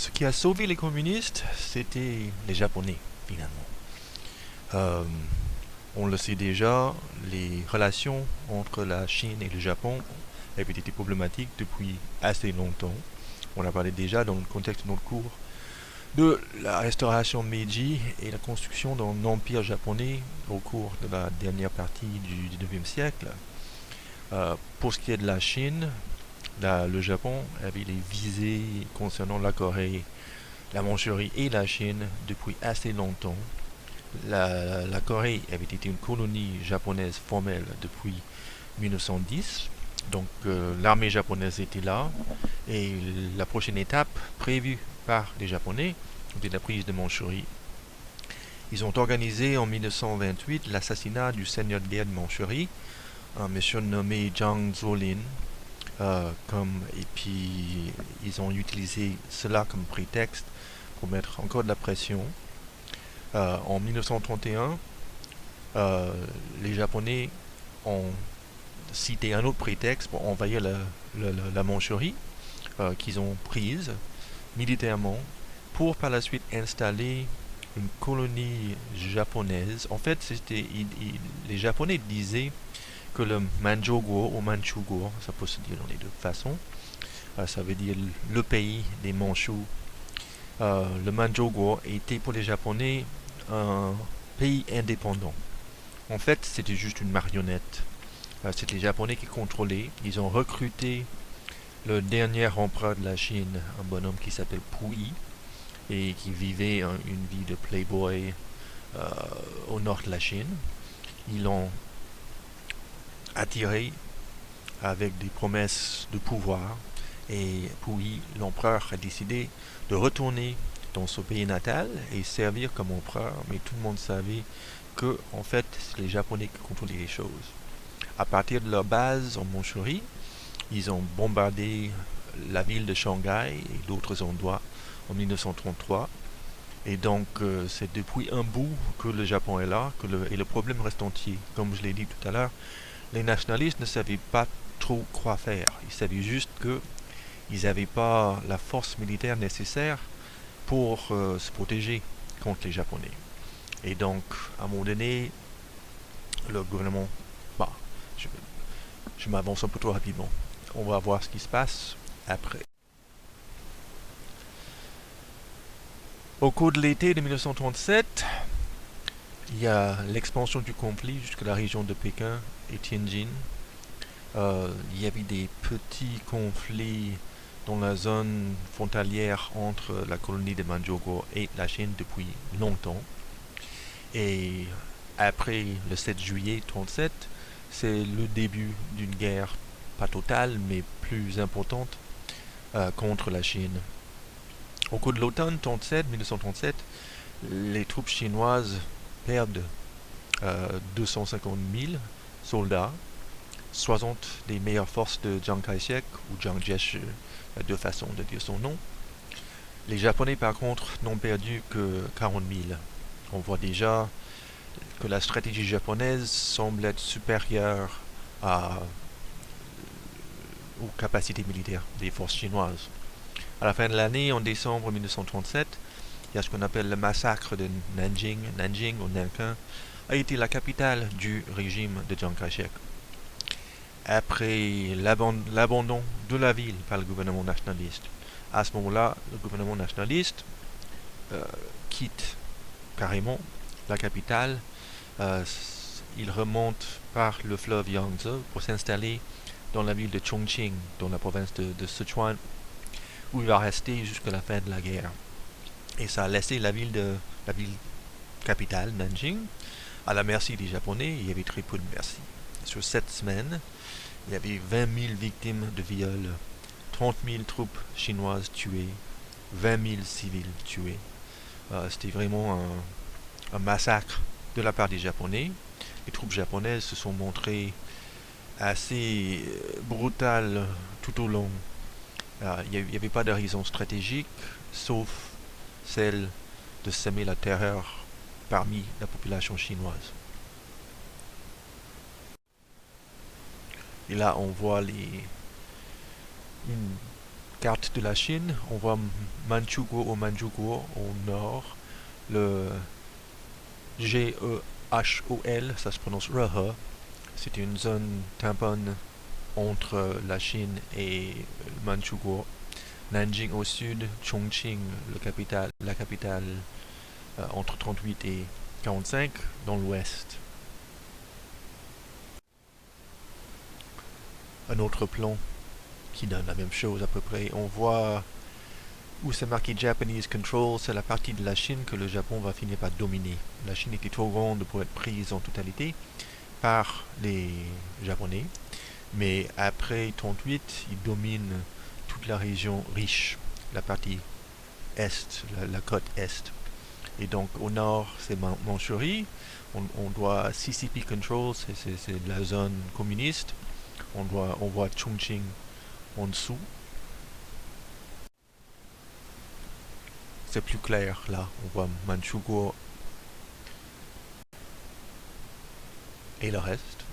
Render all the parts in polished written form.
Ce qui a sauvé les communistes, c'était les Japonais, finalement. Euh, on le sait déjà, les relations entre la Chine et le Japon avaient été problématiques depuis assez longtemps. On a parlé déjà dans le contexte de notre cours de la restauration Meiji et la construction d'un empire japonais au cours de la dernière partie du 19e siècle. Pour ce qui est de la Chine, le Japon avait les visées concernant la Corée, la Mandchourie et la Chine depuis assez longtemps. La Corée avait été une colonie japonaise formelle depuis 1910. Donc l'armée japonaise était là et la prochaine étape prévue par les Japonais était la prise de Mandchourie. Ils ont organisé en 1928 l'assassinat du seigneur de guerre de Mandchourie, un monsieur nommé Zhang Zuolin. Et puis ils ont utilisé cela comme prétexte pour mettre encore de la pression. En 1931, les Japonais ont cité un autre prétexte pour envahir la Mandchourie, qu'ils ont prise militairement pour par la suite installer une colonie japonaise. En fait, les Japonais disaient que le Manchukuo ou Manchukuo, ça peut se dire dans les deux façons, ça veut dire le pays des Mandchous. Le Manchukuo était pour les Japonais un pays indépendant. En fait, c'était juste une marionnette. C'était les Japonais qui contrôlaient. Ils ont recruté le dernier empereur de la Chine, un bonhomme qui s'appelle Puyi, et qui vivait une vie de playboy euh, au nord de la Chine. Ils l'ont attiré avec des promesses de pouvoir, et Puyi, l'empereur, a décidé de retourner dans son pays natal et servir comme empereur, mais tout le monde savait que, en fait, c'est les Japonais qui contrôlaient les choses. À partir de leur base en Mandchourie, ils ont bombardé la ville de Shanghai et d'autres endroits en 1933. Et donc, c'est depuis un bout que le Japon est là, et le problème reste entier. Comme je l'ai dit tout à l'heure, les nationalistes ne savaient pas trop quoi faire. Ils savaient juste qu'ils n'avaient pas la force militaire nécessaire pour se protéger contre les Japonais. Et donc, à un moment donné, le gouvernement... Bah, je, je m'avance un peu trop rapidement. On va voir ce qui se passe après. Au cours de l'été de 1937, il y a l'expansion du conflit jusqu'à la région de Pékin et Tianjin. Il y avait des petits conflits dans la zone frontalière entre la colonie de Manchukuo et la Chine depuis longtemps. Et après le 7 juillet 1937, c'est le début d'une guerre, pas totale, mais plus importante, contre la Chine. Au cours de l'automne 1937, les troupes chinoises perdent 250 000 soldats, 60 des meilleures forces de Chiang Kai-shek ou Chiang Kai-shek, deux façons de dire son nom. Les Japonais, par contre, n'ont perdu que 40 000. On voit déjà que la stratégie japonaise semble être supérieure aux capacités militaires des forces chinoises. À la fin de l'année, en décembre 1937, il y a ce qu'on appelle le massacre de Nanjing. Nanjing, ou Nankin, a été la capitale du régime de Chiang Kai-shek. Après l'abandon de la ville par le gouvernement nationaliste, à ce moment-là, le gouvernement nationaliste quitte carrément la capitale. Il remonte par le fleuve Yangtze pour s'installer dans la ville de Chongqing, dans la province de Sichuan, où il va rester jusqu'à la fin de la guerre. Et ça a laissé la ville capitale, Nanjing, à la merci des Japonais. Il y avait très peu de merci. Sur 7 semaines, il y avait 20 000 victimes de viol, 30 000 troupes chinoises tuées, 20 000 civils tués. C'était vraiment un massacre de la part des Japonais. Les troupes japonaises se sont montrées assez brutales tout au long. Il n'y avait pas de raison stratégique, sauf celle de semer la terreur parmi la population chinoise. Et là, on voit une carte de la Chine, on voit Manchukuo ou Manchukuo au nord. Le G-E-H-O-L, ça se prononce Rehe. C'est une zone tampon entre la Chine et Manchukuo. Nanjing au sud, Chongqing, la capitale entre 38 et 45 dans l'ouest. Un autre plan qui donne la même chose à peu près. On voit où c'est marqué Japanese Control, c'est la partie de la Chine que le Japon va finir par dominer. La Chine était trop grande pour être prise en totalité par les Japonais, mais après 38, ils dominent toute la région riche, la partie est, la côte est. Et donc au nord, c'est Mandchourie. On doit CCP Control, c'est la zone communiste. On voit Chongqing en dessous. C'est plus clair là. On voit Manchukuo et le reste.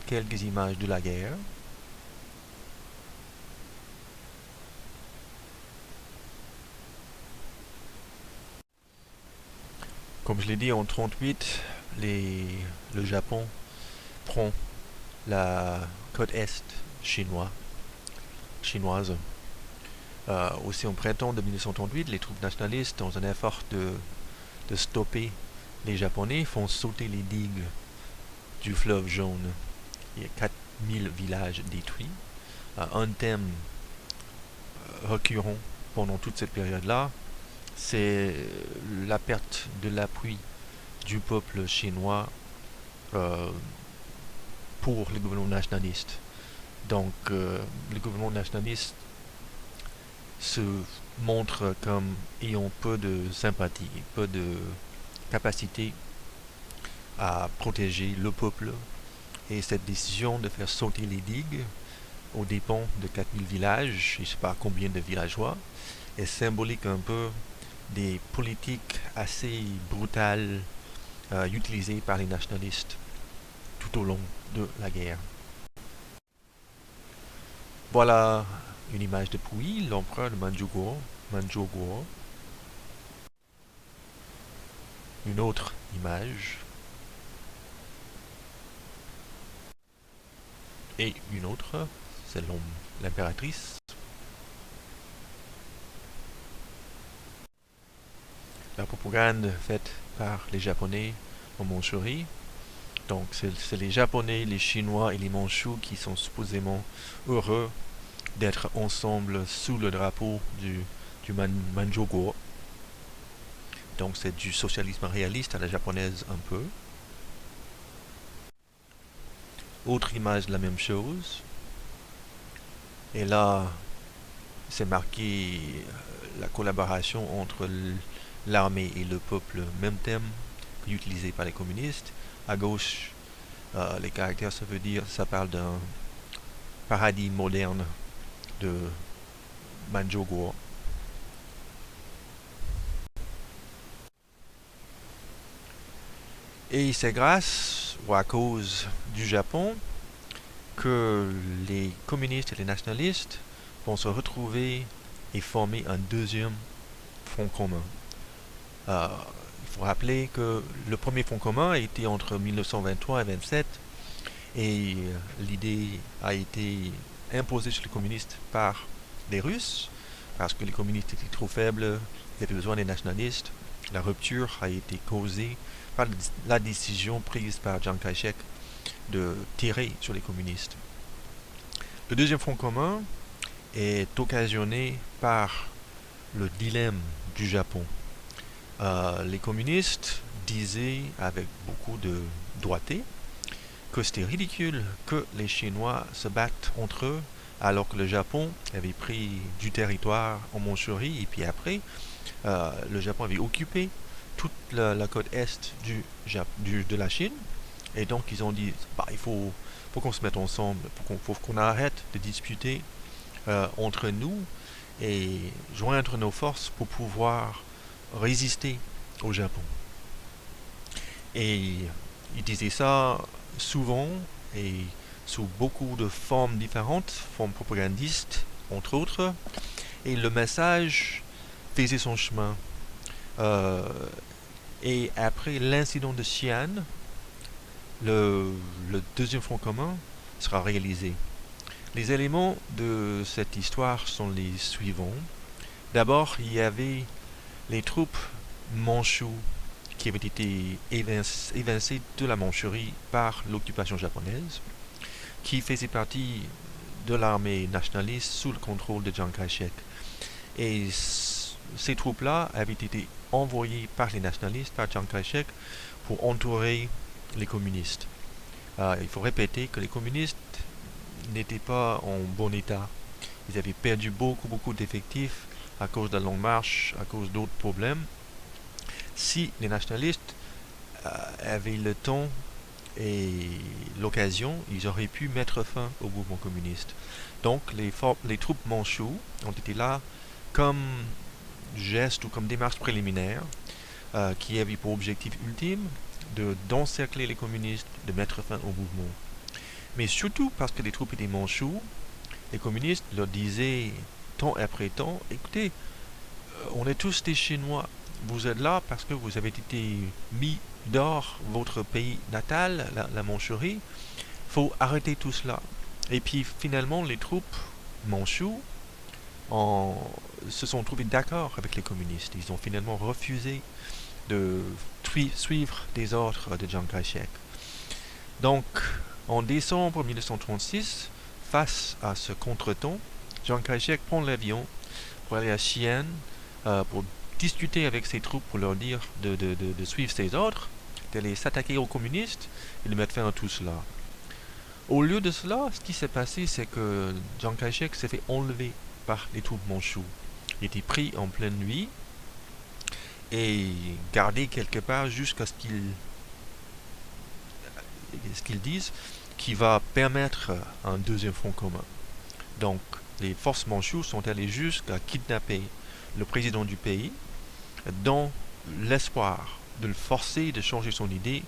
Quelques images de la guerre. Comme je l'ai dit, en 38, le Japon prend la côte est chinoise. Aussi en printemps de 1938, les troupes nationalistes, dans un effort de stopper les Japonais, font sauter les digues du fleuve Jaune. Il y a 4000 villages détruits. Un thème récurrent pendant toute cette période-là, c'est la perte de l'appui du peuple chinois pour le gouvernement nationaliste. Donc, le gouvernement nationaliste se montre comme ayant peu de sympathie, peu de capacité à protéger le peuple. Et cette décision de faire sauter les digues aux dépens de 4000 villages, je ne sais pas combien de villageois, est symbolique un peu des politiques assez brutales utilisées par les nationalistes tout au long de la guerre. Voilà une image de Puyi, l'empereur de Manchukuo. Une autre image. Et une autre, c'est l'impératrice. La propagande faite par les Japonais en Mandchourie. Donc c'est les Japonais, les Chinois et les Mandchous qui sont supposément heureux d'être ensemble sous le drapeau du Manchukuo. Donc c'est du socialisme réaliste à la japonaise un peu. Autre image de la même chose. Et là, c'est marqué la collaboration entre l'armée et le peuple, même thème utilisé par les communistes. À gauche, les caractères, ça parle d'un paradis moderne de Manchukuo. Et c'est grâce ou à cause du Japon que les communistes et les nationalistes vont se retrouver et former un deuxième front commun. Il faut rappeler que le premier front commun a été entre 1923 et 1927 et l'idée a été imposée sur les communistes par les Russes parce que les communistes étaient trop faibles, ils avaient besoin des nationalistes. La rupture a été causée par la décision prise par Chiang Kai-shek de tirer sur les communistes. Le deuxième front commun est occasionné par le dilemme du Japon. Les communistes disaient avec beaucoup de droité que c'était ridicule que les Chinois se battent entre eux alors que le Japon avait pris du territoire en Mandchourie et puis après le Japon avait occupé toute la côte est de la Chine et donc ils ont dit il faut qu'on se mette ensemble, faut qu'on arrête de disputer entre nous et joindre nos forces pour pouvoir résister au Japon. Et ils disaient ça souvent et sous beaucoup de formes différentes, formes propagandistes, entre autres, et le message faisait son chemin. Euh, et après l'incident de Xi'an, le deuxième front commun sera réalisé. Les éléments de cette histoire sont les suivants. D'abord, il y avait les troupes mandchoues qui avaient été évincées de la Mandchourie par l'occupation japonaise, qui faisaient partie de l'armée nationaliste sous le contrôle de Chiang Kai-shek. Et ces troupes-là avaient été envoyées par les nationalistes, par Chiang Kai-shek, pour entourer les communistes. Il faut répéter que les communistes n'étaient pas en bon état. Ils avaient perdu beaucoup d'effectifs à cause de la longue marche, à cause d'autres problèmes. Si les nationalistes avaient le temps et l'occasion, ils auraient pu mettre fin au mouvement communiste. Donc les troupes mandchoues ont été là comme geste ou comme démarche préliminaire qui avait pour objectif ultime d'encercler les communistes, de mettre fin au mouvement. Mais surtout parce que les troupes étaient mandchous, les communistes leur disaient temps après temps, écoutez, on est tous des Chinois, vous êtes là parce que vous avez été mis dehors votre pays natal, la Mandchourie, faut arrêter tout cela. Et puis finalement les troupes mandchous se sont trouvées d'accord avec les communistes. Ils ont finalement refusé de suivre des ordres de Chiang Kai-shek. Donc, en décembre 1936, face à ce contretemps, Chiang Kai-shek prend l'avion pour aller à Xi'an pour discuter avec ses troupes pour leur dire de suivre ses ordres, d'aller s'attaquer aux communistes et de mettre fin à tout cela. Au lieu de cela, ce qui s'est passé, c'est que Chiang Kai-shek s'est fait enlever par les troupes mandchoues. Il était pris en pleine nuit et gardé quelque part jusqu'à ce qu'ils disent qui va permettre un deuxième front commun. Donc, les forces mandchoues sont allées jusqu'à kidnapper le président du pays dans l'espoir de le forcer de changer son idée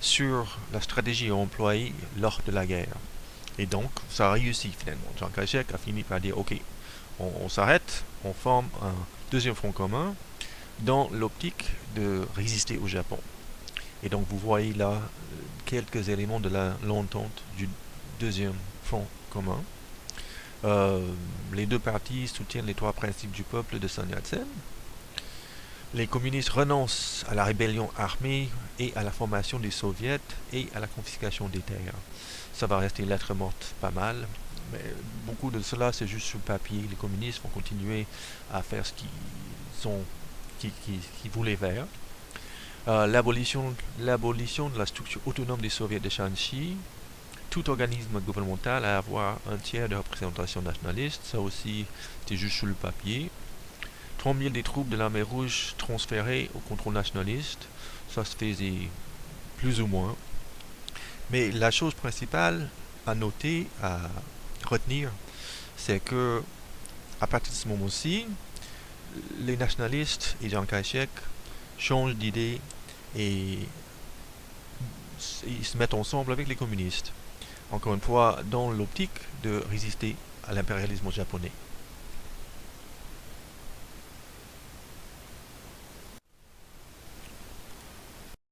sur la stratégie employée lors de la guerre. Et donc, ça a réussi finalement. Chiang Kai-shek a fini par dire, ok, on s'arrête, on forme un deuxième front commun dans l'optique de résister au Japon. Et donc, vous voyez là quelques éléments de l'entente du deuxième front commun. Les deux parties soutiennent les trois principes du peuple de Sun Yat-sen. Les communistes renoncent à la rébellion armée et à la formation des soviets et à la confiscation des terres. Ça va rester lettre morte pas mal, mais beaucoup de cela c'est juste sur le papier. Les communistes vont continuer à faire ce qu'ils voulaient faire. L'abolition de la structure autonome des soviets de Shanxi, tout organisme gouvernemental à avoir un tiers de représentation nationaliste, ça aussi c'est juste sur le papier. 30 000 des troupes de l'armée rouge transférées au contrôle nationaliste, ça se faisait plus ou moins. Mais la chose principale à noter, à retenir, c'est que à partir de ce moment-ci, les nationalistes et Chiang Kai-shek changent d'idée et ils se mettent ensemble avec les communistes. Encore une fois, dans l'optique de résister à l'impérialisme japonais.